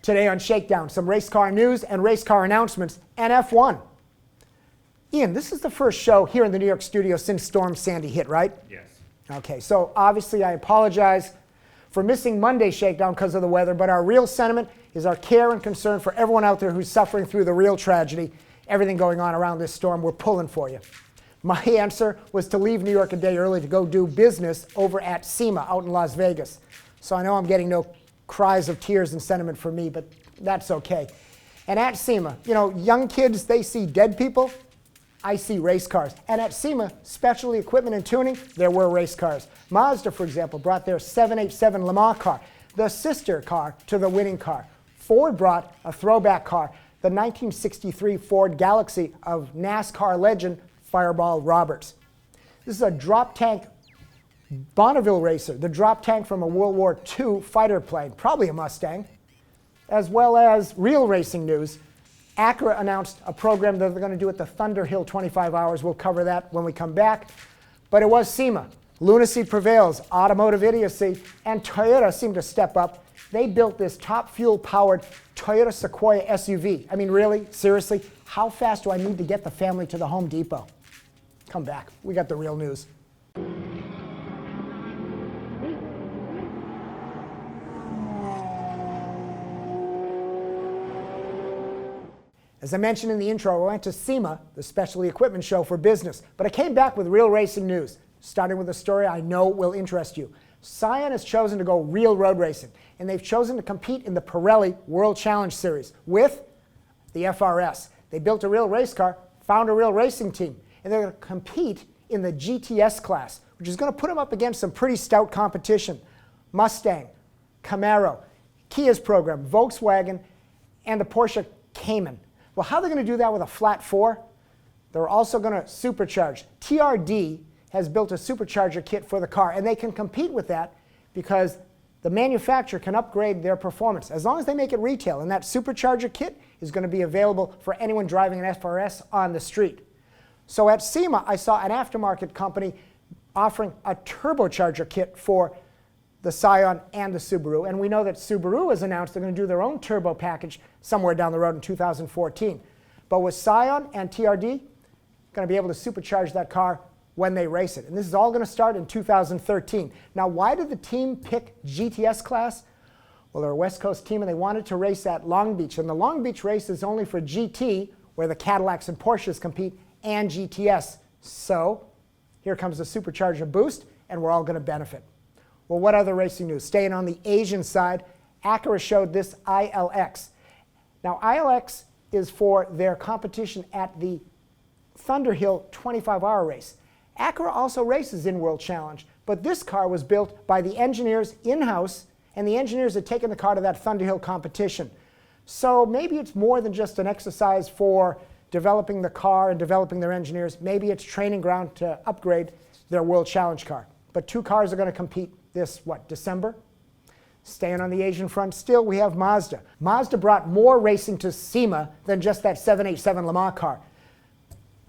Today on Shakedown, some race car news and race car announcements, and F1. Ian, this is the first show here in the New York studio since Storm Sandy hit, right? Yes. Okay, so obviously I apologize for missing Monday's Shakedown because of the weather, but our real sentiment is our care and concern for everyone out there who's suffering through the real tragedy, everything going on around this storm. We're pulling for you. My answer was to leave New York a day early to go do business over at SEMA out in Las Vegas. So I know I'm getting no cries of tears and sentiment for me, but that's okay. And at SEMA, you know, young kids, they see dead people. I see race cars. And at SEMA, specialty equipment and tuning, there were race cars. Mazda, for example, brought their 787 Le Mans car, the sister car to the winning car. Ford brought a throwback car, the 1963 Ford Galaxy of NASCAR legend Fireball Roberts. This is a drop tank Bonneville racer, the drop tank from a World War II fighter plane, probably a Mustang. As well as real racing news, Acura announced a program that they're going to do at the ThunderHill 25 hours. We'll cover that when we come back. But it was SEMA. Lunacy prevails, automotive idiocy, and Toyota seemed to step up. They built this top fuel-powered Toyota Sequoia SUV. I mean, really? Seriously? How fast do I need to get the family to the Home Depot? Come back. We got the real news. As I mentioned in the intro, I went to SEMA, the specialty equipment show for business, but I came back with real racing news, starting with a story I know will interest you. Scion has chosen to go real road racing, and they've chosen to compete in the Pirelli World Challenge Series with the FR-S. They built a real race car, found a real racing team, and they're going to compete in the GTS class, which is going to put them up against some pretty stout competition. Mustang, Camaro, Kia's program, Volkswagen, and the Porsche Cayman. Well, how are they going to do that with a flat 4? They're also going to supercharge. TRD has built a supercharger kit for the car, and they can compete with that because the manufacturer can upgrade their performance as long as they make it retail, and that supercharger kit is going to be available for anyone driving an FRS on the street. So at SEMA, I saw an aftermarket company offering a turbocharger kit for the Scion and the Subaru, and we know that Subaru has announced they're going to do their own turbo package somewhere down the road in 2014. But with Scion and TRD, going to be able to supercharge that car when they race it. And this is all going to start in 2013. Now, why did the team pick GTS class? Well, they're a West Coast team, and they wanted to race at Long Beach. And the Long Beach race is only for GT, where the Cadillacs and Porsches compete, and GTS. So here comes the supercharger boost, and we're all going to benefit. Well, what other racing news? Staying on the Asian side, Acura showed this ILX. Now, ILX is for their competition at the ThunderHill 25-hour race. Acura also races in World Challenge, but this car was built by the engineers in-house, and the engineers had taken the car to that ThunderHill competition. So maybe it's more than just an exercise for developing the car and developing their engineers. Maybe it's training ground to upgrade their World Challenge car. But two cars are going to compete this, December? Staying on the Asian front still, we have Mazda. Mazda brought more racing to SEMA than just that 787 Le Mans car.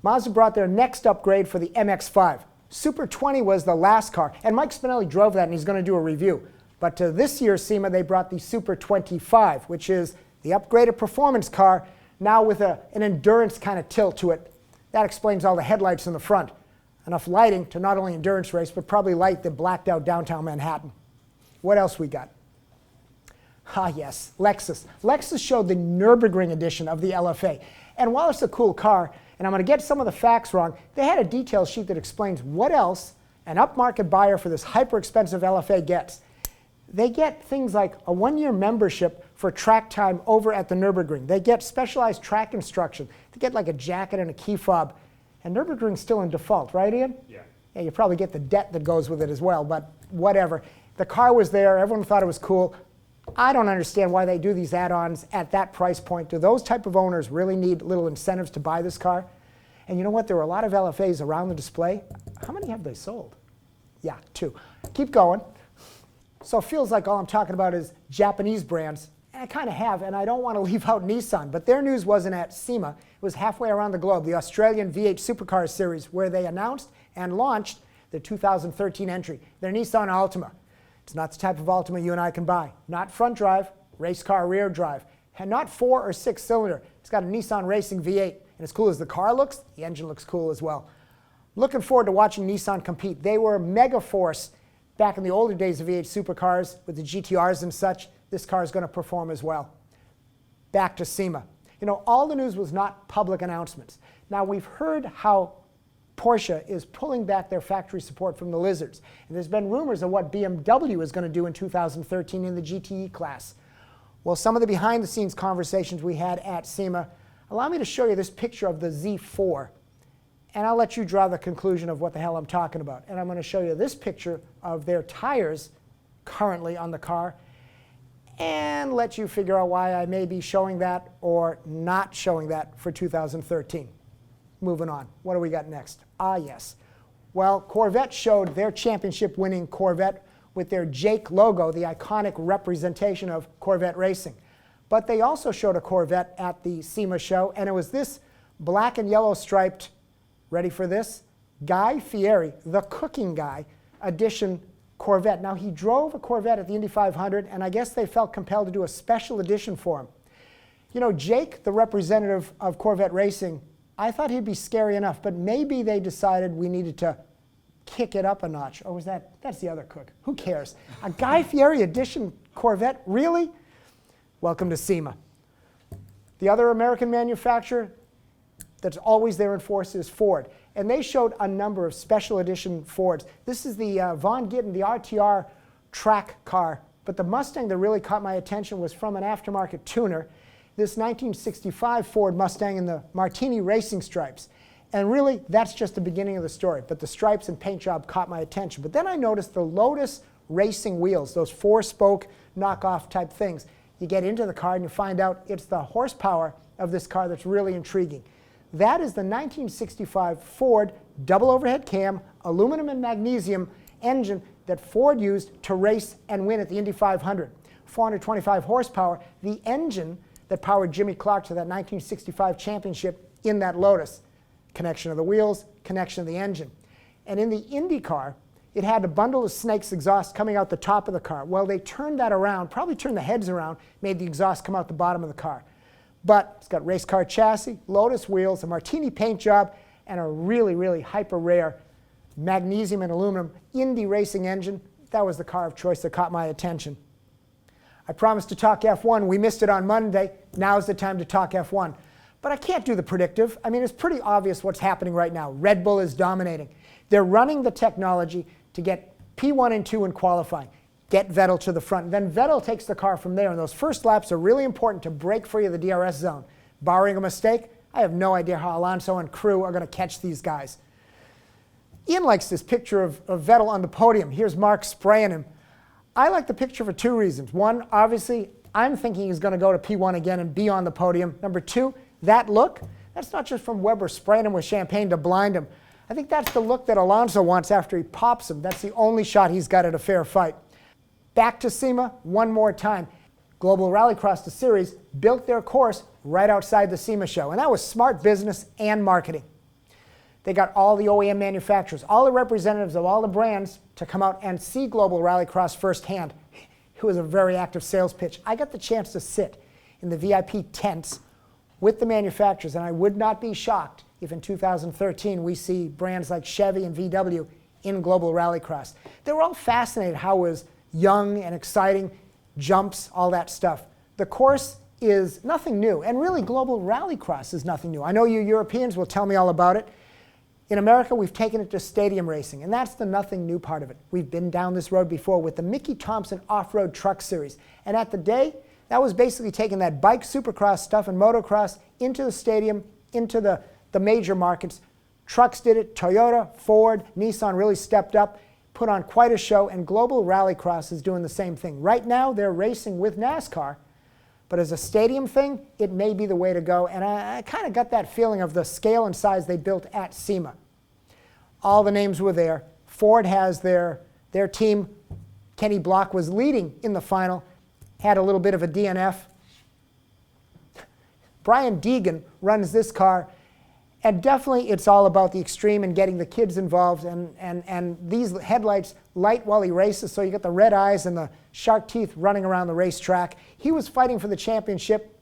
Mazda brought their next upgrade for the MX-5. Super 20 was the last car, and Mike Spinelli drove that, and he's going to do a review. But to this year's SEMA, they brought the Super 25, which is the upgraded performance car, now with an endurance kind of tilt to it. That explains all the headlights in the front. Enough lighting to not only endurance race, but probably light the blacked out downtown Manhattan. What else we got? Ah, yes, Lexus. Lexus showed the Nurburgring edition of the LFA. And while it's a cool car, and I'm going to get some of the facts wrong, they had a detail sheet that explains what else an upmarket buyer for this hyper-expensive LFA gets. They get things like a 1-year membership for track time over at the Nürburgring. They get specialized track instruction. They get like a jacket and a key fob. And Nürburgring's still in default, right, Ian? Yeah. Yeah, you probably get the debt that goes with it as well, but whatever. The car was there. Everyone thought it was cool. I don't understand why they do these add-ons at that price point. Do those type of owners really need little incentives to buy this car? And you know what? There were a lot of LFAs around the display. How many have they sold? Yeah, 2. Keep going. So it feels like all I'm talking about is Japanese brands. And I kind of have, and I don't want to leave out Nissan. But their news wasn't at SEMA. It was halfway around the globe, the Australian V8 SuperCar series, where they announced and launched the 2013 entry, their Nissan Altima. It's not the type of Altima you and I can buy. Not front drive, RaceCar rear drive. And not 4 or 6 cylinder. It's got a Nissan Racing V8. And as cool as the car looks, the engine looks cool as well. Looking forward to watching Nissan compete. They were mega force back in the older days of V8 supercars with the GTRs and such. This car is going to perform as well. Back to SEMA. You know, all the news was not public announcements. Now, we've heard how Porsche is pulling back their factory support from the Lizards. And there's been rumors of what BMW is going to do in 2013 in the GTE class. Well, some of the behind-the-scenes conversations we had at SEMA allow me to show you this picture of the Z4. And I'll let you draw the conclusion of what the hell I'm talking about. And I'm going to show you this picture of their tires currently on the car and let you figure out why I may be showing that or not showing that for 2013. Moving on. What do we got next? Yes. Well, Corvette showed their championship-winning Corvette with their Jake logo, the iconic representation of Corvette racing. But they also showed a Corvette at the SEMA show, and it was this black and yellow striped, ready for this, Guy Fieri, the cooking guy, edition Corvette. Now, he drove a Corvette at the Indy 500, and I guess they felt compelled to do a special edition for him. You know, Jake, the representative of Corvette racing, I thought he'd be scary enough, but maybe they decided we needed to kick it up a notch. Or was that's the other cook. Who cares? A Guy Fieri edition Corvette? Really? Welcome to SEMA. The other American manufacturer that's always there in force is Ford. And they showed a number of special edition Fords. This is the Von Gittin, the RTR track car. But the Mustang that really caught my attention was from an aftermarket tuner, this 1965 Ford Mustang in the Martini racing stripes. And really, that's just the beginning of the story. But the stripes and paint job caught my attention. But then I noticed the Lotus racing wheels, those 4-spoke knockoff type things. You get into the car and you find out it's the horsepower of this car that's really intriguing. That is the 1965 Ford double overhead cam, aluminum and magnesium engine that Ford used to race and win at the Indy 500. 425 horsepower, the engine that powered Jimmy Clark to that 1965 championship in that Lotus. Connection of the wheels, connection of the engine. And in the Indy car, it had a bundle of Snake's exhaust coming out the top of the car. Well, they turned that around, probably turned the heads around, made the exhaust come out the bottom of the car. But it's got race car chassis, Lotus wheels, a Martini paint job, and a really, really hyper rare magnesium and aluminum Indy racing engine. That was the car of choice that caught my attention. I promised to talk F1. We missed it on Monday. Now's the time to talk F1. But I can't do the predictive. I mean, it's pretty obvious what's happening right now. Red Bull is dominating. They're running the technology to get P1 and 2 in qualifying, get Vettel to the front. Then Vettel takes the car from there, and those first laps are really important to break free of the DRS zone. Barring a mistake, I have no idea how Alonso and crew are going to catch these guys. Ian likes this picture of Vettel on the podium. Here's Mark spraying him. I like the picture for 2 reasons. One, obviously, I'm thinking he's going to go to P1 again and be on the podium. Number 2, that look, that's not just from Webber spraying him with champagne to blind him. I think that's the look that Alonso wants after he pops him. That's the only shot he's got at a fair fight. Back to SEMA one more time. Global RallyCross, the series, built their course right outside the SEMA show. And that was smart business and marketing. They got all the OEM manufacturers, all the representatives of all the brands to come out and see Global RallyCross firsthand. It was a very active sales pitch. I got the chance to sit in the VIP tents with the manufacturers, and I would not be shocked if in 2013 we see brands like Chevy and VW in Global RallyCross. They were all fascinated how it was young and exciting, jumps, all that stuff. The course is nothing new, and really Global RallyCross is nothing new. I know you Europeans will tell me all about it. In America, we've taken it to stadium racing, and that's the nothing new part of it. We've been down this road before with the Mickey Thompson Off-Road Truck Series, and at the day, that was basically taking that bike supercross stuff and motocross into the stadium, into the major markets. Trucks did it. Toyota, Ford, Nissan really stepped up, put on quite a show, and Global RallyCross is doing the same thing. Right now, they're racing with NASCAR, but as a stadium thing, it may be the way to go, and I kind of got that feeling of the scale and size they built at SEMA. All the names were there. Ford has their team. Kenny Block was leading in the final, had a little bit of a DNF. Brian Deegan runs this car, And definitely it's all about the extreme and getting the kids involved. And these headlights light while he races, so you get the red eyes and the shark teeth running around the racetrack. He was fighting for the championship.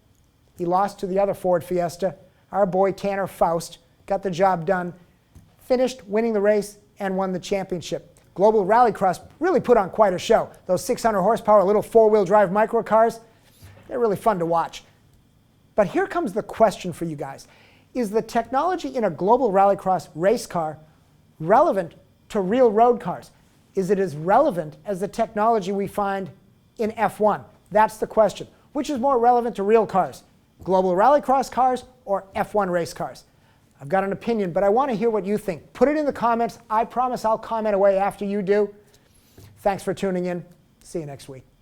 He lost to the other Ford Fiesta. Our boy Tanner Faust got the job done, finished winning the race, and won the championship. Global RallyCross really put on quite a show. Those 600 horsepower little four-wheel drive microcars, they're really fun to watch. But here comes the question for you guys. Is the technology in a Global RallyCross race car relevant to real road cars? Is it as relevant as the technology we find in F1? That's the question. Which is more relevant to real cars? Global RallyCross cars or F1 race cars? I've got an opinion, but I want to hear what you think. Put it in the comments. I promise I'll comment away after you do. Thanks for tuning in. See you next week.